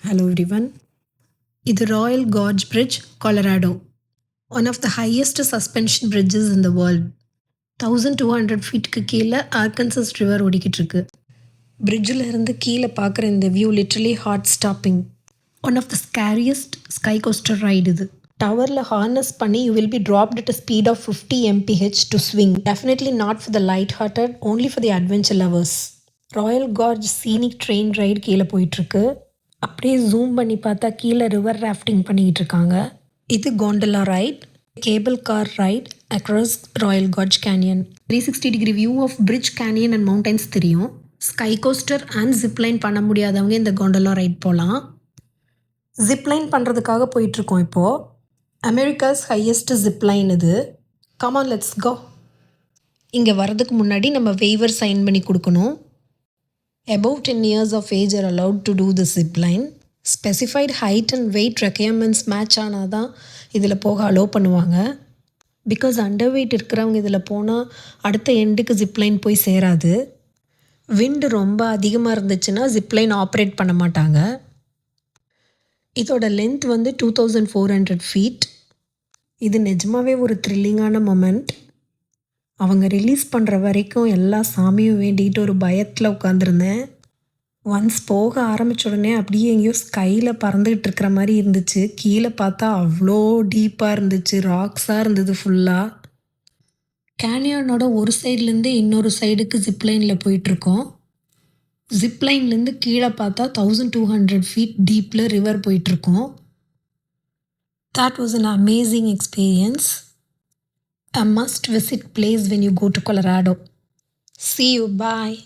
Hello everyone. இது Royal Gorge Bridge, Colorado. One of the highest suspension bridges in the world. 1200 ஃபீட்டுக்கு கீழே Arkansas river ஓடிக்கிட்டு இருக்கு. பிரிட்ஜில் இருந்து கீழே பார்க்குற இந்த view literally heart stopping. One of the scariest sky coaster ride இது. டவரில் ஹார்னஸ் பண்ணி you will be dropped at a speed of 50 mph to swing. Definitely not for the light hearted, only for the adventure lovers. Royal Gorge scenic train ride கீழே போயிட்டுருக்கு. அப்படியே zoom பண்ணி பார்த்தா கீழே river rafting பண்ணிக்கிட்டு இருக்காங்க. இது gondola ride, cable car ride across royal gorge canyon. 360 degree view of bridge canyon and mountains தெரியும். ஸ்கை கோஸ்டர் அண்ட் ஜிப்லைன் பண்ண முடியாதவங்க இந்த கோண்டலா ரைட் போகலாம். ஜிப்லைன் பண்ணுறதுக்காக போயிட்டுருக்கோம் இப்போது. அமெரிக்காஸ் ஹையஸ்ட் ஜிப்லைன் இது. Come on let's go. இங்கே வர்றதுக்கு முன்னாடி நம்ம வெய்வர் சைன் பண்ணி கொடுக்கணும். Above 10 years of age are allowed to do the zip line. Specified height and weight requirements match ஆனால் தான் இதில் போக அலோவ் பண்ணுவாங்க. பிகாஸ் அண்டர் வெயிட் இருக்கிறவங்க இதில் போனால் அடுத்த எண்டுக்கு ஜிப்லைன் போய் சேராது. விண்டு ரொம்ப அதிகமாக இருந்துச்சுன்னா ஜிப்லைன் ஆப்ரேட் பண்ண மாட்டாங்க. இதோட லென்த் வந்து 2400 ஃபீட். இது நிஜமாகவே ஒரு த்ரில்லிங்கான மொமெண்ட். அவங்க ரிலீஸ் பண்ணுற வரைக்கும் எல்லா சாமியும் வேண்டிகிட்டு ஒரு பயத்தில் உட்காந்துருந்தேன். ஒன்ஸ் போக ஆரம்பித்த உடனே அப்படியே எங்கேயோ ஸ்கையில் பறந்துக்கிட்டு இருக்கிற மாதிரி இருந்துச்சு. கீழே பார்த்தா அவ்வளோ டீப்பாக இருந்துச்சு, ராக்ஸாக இருந்தது ஃபுல்லாக. கேனியனோட ஒரு சைட்லேருந்து இன்னொரு சைடுக்கு ஜிப்லைனில் போயிட்டுருக்கோம். ஜிப்லைன்லேருந்து கீழே பார்த்தா 1200 ஃபீட் டீப்பில் ரிவர் போயிட்டுருக்கோம். That was an amazing experience. A must visit place when you go to Colorado. See you. Bye.